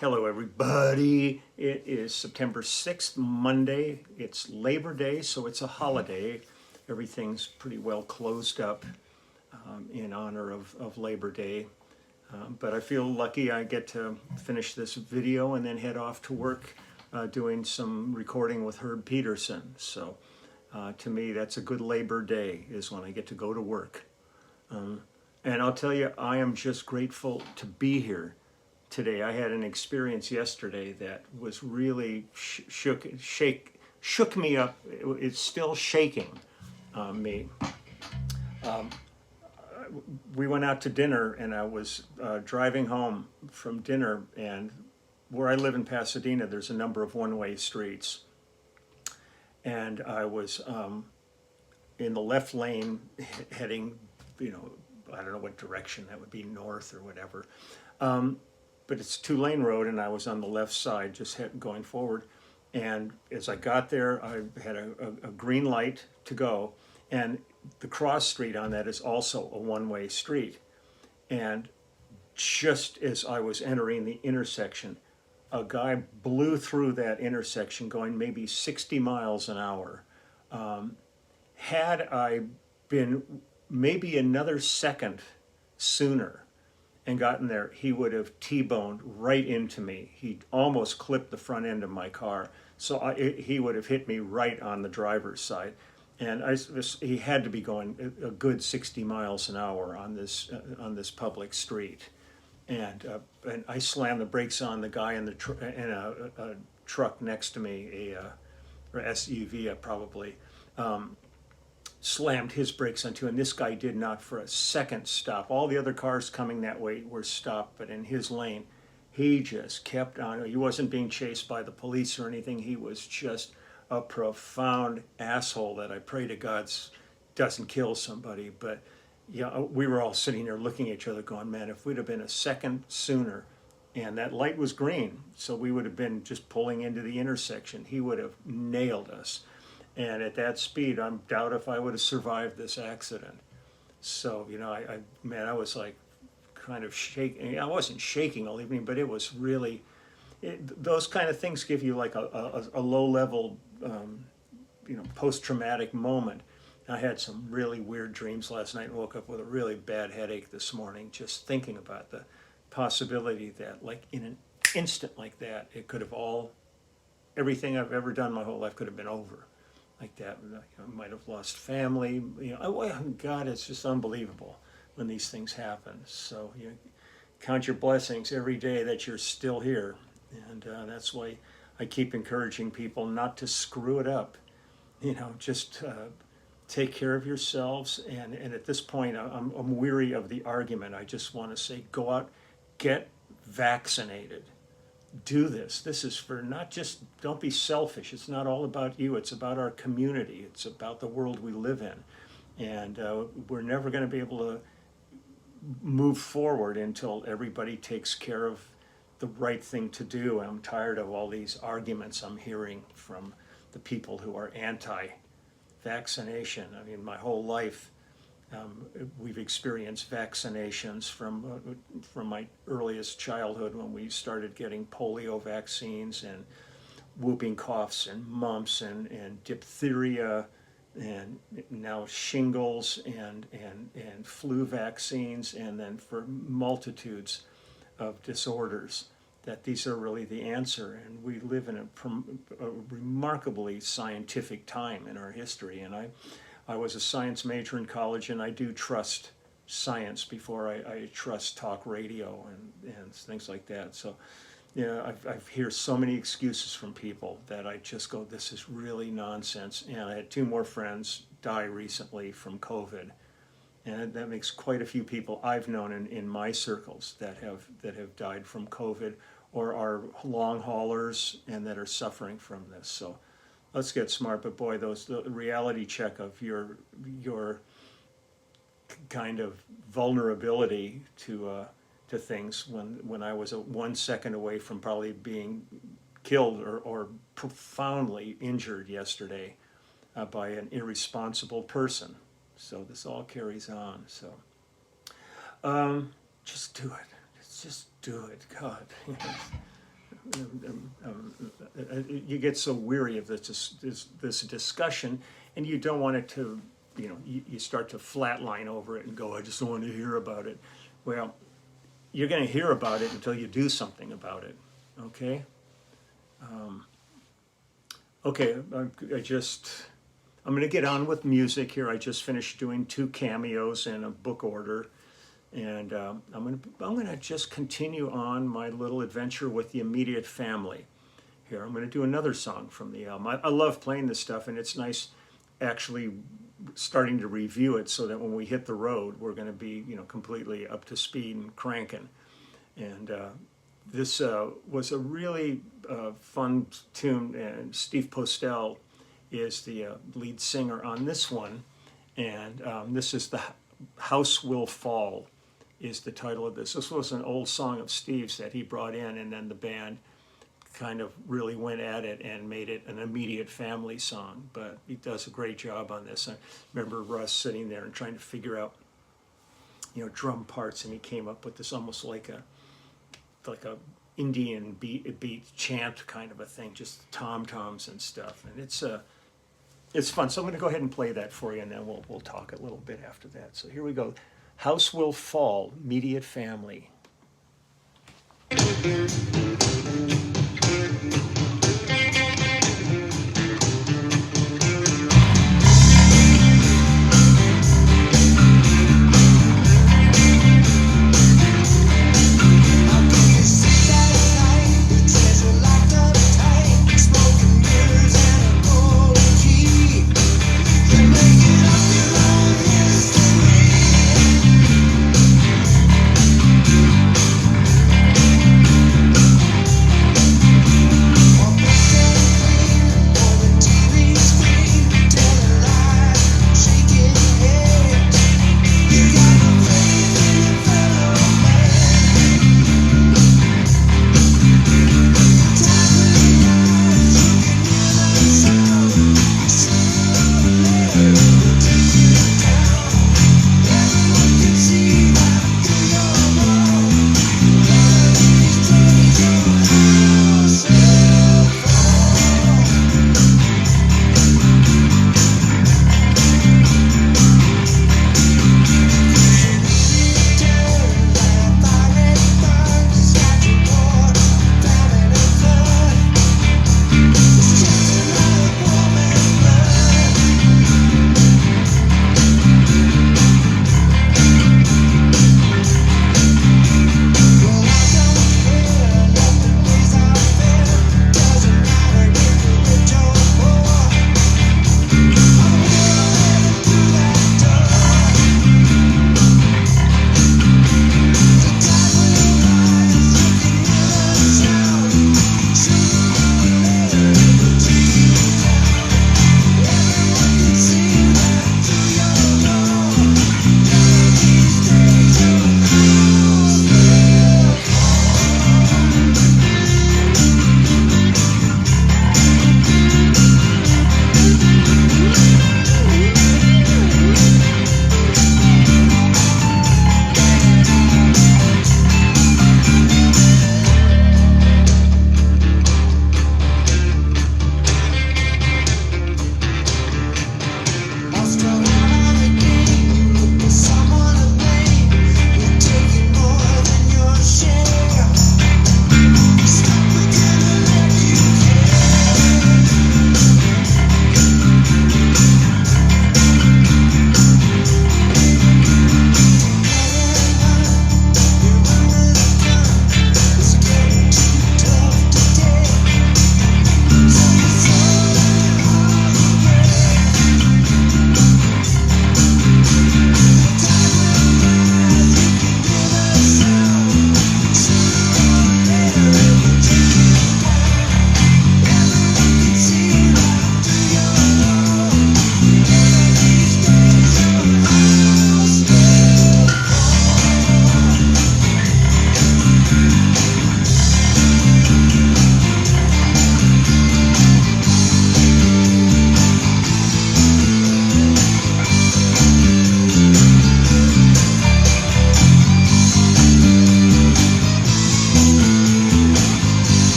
Hello, everybody. It is September 6th, Monday. It's Labor Day, so it's a holiday. Everything's pretty well closed up in honor of Labor Day. But I feel lucky I get to finish this video and then head off to work doing some recording with Herb Peterson. So to me, that's a good Labor Day, is when I get to go to work. And I'll tell you, I am just grateful to be here today. I had an experience yesterday that was really shook me up. It's still shaking me. We went out to dinner, and I was driving home from dinner, and where I live in Pasadena, there's a number of one-way streets, and I was in the left lane heading, I don't know what direction that would be, north or whatever. But it's a two-lane road, and I was on the left side, just going forward. And as I got there, I had a green light to go, and the cross street on that is also a one-way street. And just as I was entering the intersection, a guy blew through that intersection going maybe 60 miles an hour. Had I been maybe another second sooner and gotten there, he would have T-boned right into me. He almost clipped the front end of my car. So he would have hit me right on the driver's side. And he had to be going a good 60 miles an hour on this public street. And I slammed the brakes on the guy in a truck next to me, or SUV probably, slammed his brakes on too, and this guy did not for a second stop. All the other cars coming that way were stopped, but in his lane, he just kept on. He wasn't being chased by the police or anything. He was just a profound asshole that I pray to God doesn't kill somebody. But yeah, we were all sitting there looking at each other going, man, if we'd have been a second sooner, and that light was green, so we would have been just pulling into the intersection, he would have nailed us. And at that speed, I doubt if I would have survived this accident. So, I was like kind of shaking. I wasn't shaking all evening, but it was really, those kind of things give you like a low-level, post-traumatic moment. I had some really weird dreams last night and woke up with a really bad headache this morning just thinking about the possibility that, like, in an instant like that, it could have everything I've ever done my whole life could have been over. Like that, I might have lost family. God, it's just unbelievable when these things happen. So you count your blessings every day that you're still here, and that's why I keep encouraging people not to screw it up. Just take care of yourselves. And at this point, I'm weary of the argument. I just want to say, go out, get vaccinated. Do this. This is for not just, don't be selfish. It's not all about you. It's about our community. It's about the world we live in. And we're never going to be able to move forward until everybody takes care of the right thing to do. I'm tired of all these arguments I'm hearing from the people who are anti-vaccination. I mean, my whole life, we've experienced vaccinations from my earliest childhood when we started getting polio vaccines and whooping coughs and mumps and diphtheria and now shingles and flu vaccines, and then for multitudes of disorders, that these are really the answer. And we live in a remarkably scientific time in our history. And I was a science major in college, and I do trust science before I trust talk radio and things like that. So, I hear so many excuses from people that I just go, this is really nonsense. And I had two more friends die recently from COVID, and that makes quite a few people I've known in my circles that have died from COVID or are long haulers and that are suffering from this. So let's get smart. But boy, the reality check of your kind of vulnerability to things when I was 1 second away from probably being killed or profoundly injured yesterday by an irresponsible person. So this all carries on. So just do it. Just do it. God. you get so weary of this discussion, and you don't want it to, you start to flatline over it and go, I just don't want to hear about it. Well, you're going to hear about it until you do something about it. Okay. Okay. I'm going to get on with music here. I just finished doing 2 cameos and a book order. And I'm gonna just continue on my little adventure with the immediate family. Here, I'm gonna do another song from the album. I love playing this stuff, and it's nice actually starting to review it so that when we hit the road, we're gonna be completely up to speed and cranking. And this was a really fun tune, and Steve Postel is the lead singer on this one. And this is The House Will Fall is the title of this. This was an old song of Steve's that he brought in, and then the band kind of really went at it and made it an immediate family song. But he does a great job on this. I remember Russ sitting there and trying to figure out, drum parts, and he came up with this almost like a Indian beat chant kind of a thing, just tom-toms and stuff. And it's fun. So I'm going to go ahead and play that for you, and then we'll talk a little bit after that. So here we go. House Will Fall, immediate family.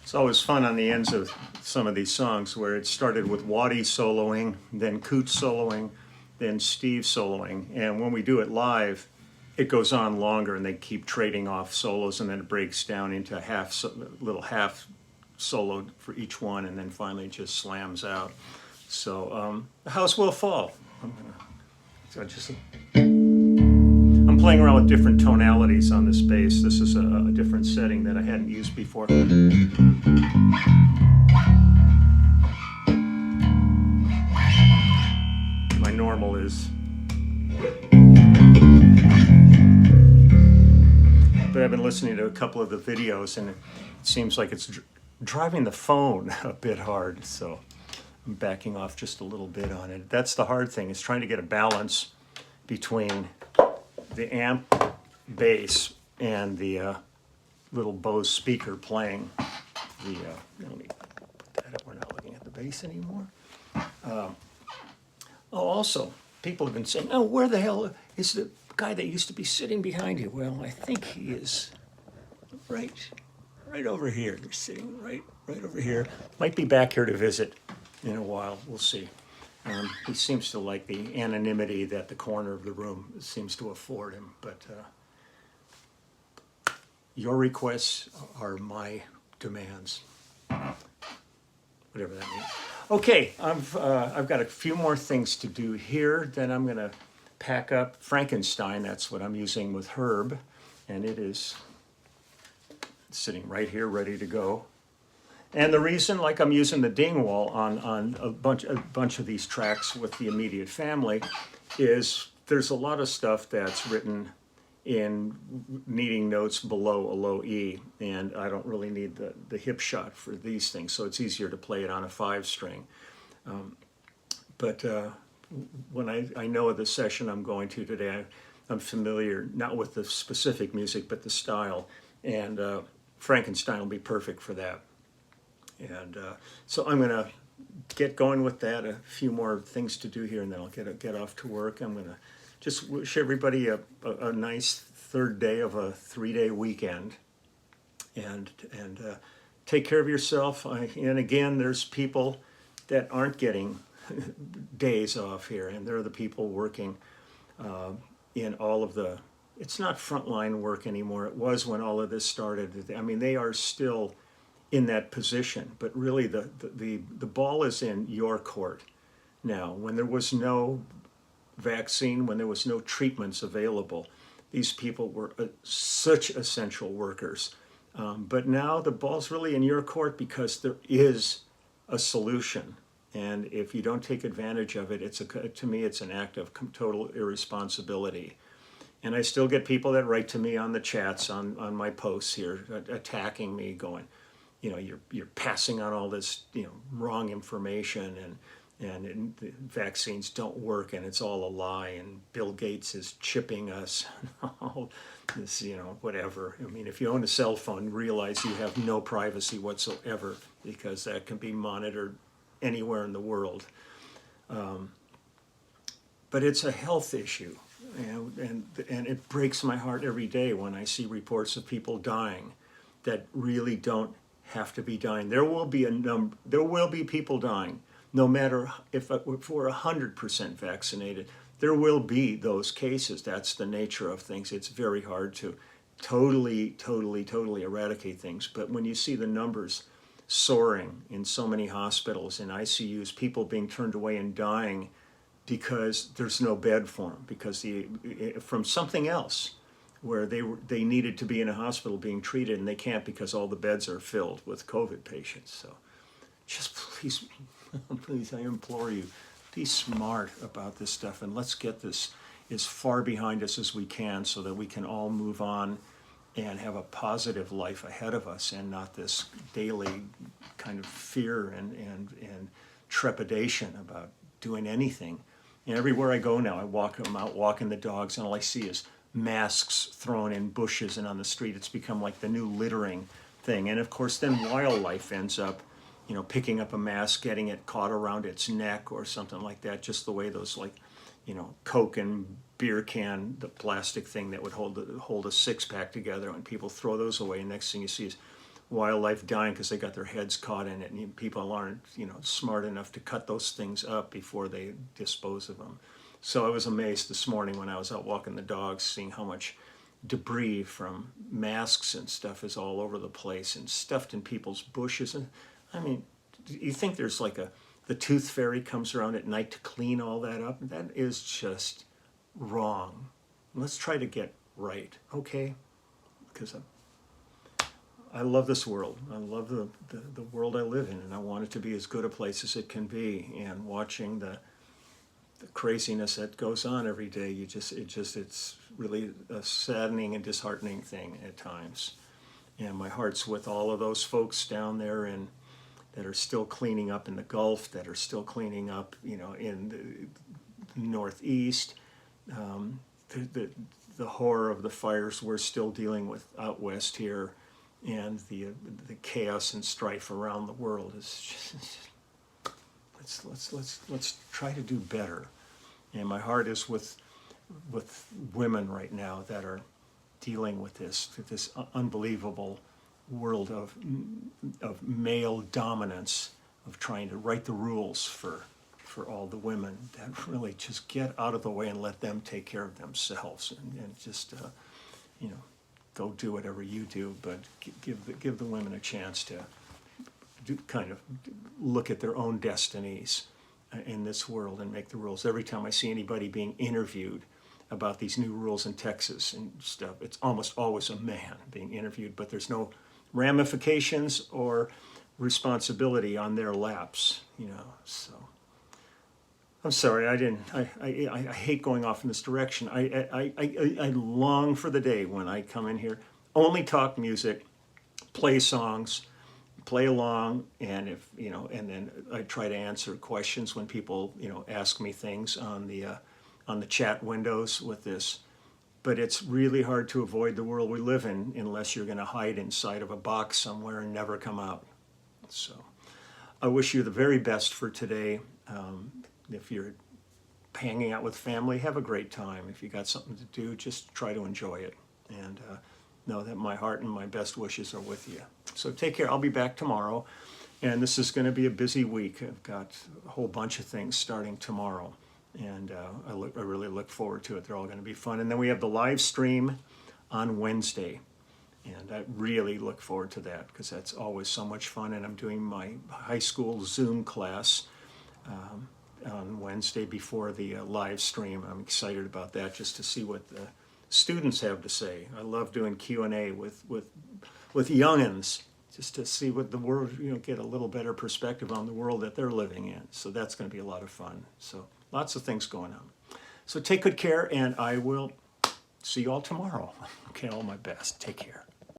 It's always fun on the ends of some of these songs where it started with Waddy soloing, then Coots soloing, then Steve soloing. And when we do it live, it goes on longer and they keep trading off solos, and then it breaks down into little half solo for each one, and then finally it just slams out. So the house will fall. I'm playing around with different tonalities on this bass. This is a different setting that I hadn't used before. My normal is. But I've been listening to a couple of the videos, and it seems like it's driving the phone a bit hard, so I'm backing off just a little bit on it. That's the hard thing, is trying to get a balance between the amp bass and the little Bose speaker playing the, let me put that up, we're not looking at the bass anymore. Also, people have been saying, oh, where the hell is the guy that used to be sitting behind you? Well, I think he is right over here. They're sitting right over here. Might be back here to visit in a while, we'll see. He seems to like the anonymity that the corner of the room seems to afford him, but your requests are my demands, whatever that means. Okay, I've got a few more things to do here, then I'm going to pack up Frankenstein. That's what I'm using with Herb, and it is sitting right here ready to go. And the reason, like I'm using the Dingwall on a bunch of these tracks with the immediate family, is there's a lot of stuff that's written in needing notes below a low E, and I don't really need the hip shot for these things, so it's easier to play it on a 5-string. But when I know of the session I'm going to today, I'm familiar not with the specific music, but the style, and Frankenstein will be perfect for that. And so I'm going to get going with that. A few more things to do here, and then I'll get off to work. I'm going to just wish everybody a nice third day of a 3-day weekend, and take care of yourself. And again, there's people that aren't getting days off here, and they're the people working in all of the. It's not frontline work anymore. It was when all of this started. I mean, they are still in that position, but really the ball is in your court now. When there was no vaccine, when there was no treatments available, these people were such essential workers. But now the ball's really in your court because there is a solution. And if you don't take advantage of it, to me, it's an act of total irresponsibility. And I still get people that write to me on the chats, on my posts here, attacking me, going, you're passing on all this, wrong information, and the vaccines don't work, and it's all a lie, and Bill Gates is chipping us, all this, whatever. I mean, if you own a cell phone, realize you have no privacy whatsoever, because that can be monitored anywhere in the world. But it's a health issue, and it breaks my heart every day when I see reports of people dying that really don't have to be dying. There will be people dying, no matter if we're 100% vaccinated. There will be those cases. That's the nature of things. It's very hard to totally eradicate things. But when you see the numbers soaring in so many hospitals and ICUs, people being turned away and dying because there's no bed for them, because from something else, where they needed to be in a hospital being treated, and they can't because all the beds are filled with COVID patients. So just please, I implore you, be smart about this stuff, and let's get this as far behind us as we can so that we can all move on and have a positive life ahead of us, and not this daily kind of fear and trepidation about doing anything. And everywhere I go now, I'm out walking the dogs, and all I see is masks thrown in bushes and on the street. It's become like the new littering thing. And of course, then wildlife ends up, picking up a mask, getting it caught around its neck or something like that, just the way those, Coke and beer can, the plastic thing that would hold a six-pack together, and people throw those away, and next thing you see is wildlife dying because they got their heads caught in it, and people aren't, smart enough to cut those things up before they dispose of them. So I was amazed this morning when I was out walking the dogs, seeing how much debris from masks and stuff is all over the place and stuffed in people's bushes. And I mean, you think there's like the tooth fairy comes around at night to clean all that up? That is just wrong. Let's try to get right, okay? Because I love this world. I love the world I live in, and I want it to be as good a place as it can be. And watching the craziness that goes on every day, it's really a saddening and disheartening thing at times. And my heart's with all of those folks down there that are still cleaning up in the Gulf, that are still cleaning up, in the Northeast. The horror of the fires we're still dealing with out west here, and the chaos and strife around the world is just, let's try to do better. And my heart is with women right now that are dealing with this unbelievable world of male dominance, of trying to write the rules for all the women, that really just get out of the way and let them take care of themselves, and just go do whatever you do, but give the women a chance to kind of look at their own destinies in this world and make the rules. Every time I see anybody being interviewed about these new rules in Texas and stuff, it's almost always a man being interviewed, but there's no ramifications or responsibility on their laps, so. I'm sorry, I hate going off in this direction. I long for the day when I come in here, only talk music, play songs, play along, and and then I try to answer questions when people, ask me things on the chat windows with this. But it's really hard to avoid the world we live in unless you're going to hide inside of a box somewhere and never come out. So I wish you the very best for today. If you're hanging out with family, have a great time. If you got something to do, just try to enjoy it. And know that my heart and my best wishes are with you. So take care. I'll be back tomorrow. And this is going to be a busy week. I've got a whole bunch of things starting tomorrow. And I really look forward to it. They're all going to be fun. And then we have the live stream on Wednesday. And I really look forward to that because that's always so much fun. And I'm doing my high school Zoom class on Wednesday before the live stream. I'm excited about that, just to see what the students have to say. I love doing Q&A with youngins, just to see what the world, get a little better perspective on the world that they're living in. So that's going to be a lot of fun. So lots of things going on. So take good care, and I will see you all tomorrow. Okay, all my best. Take care.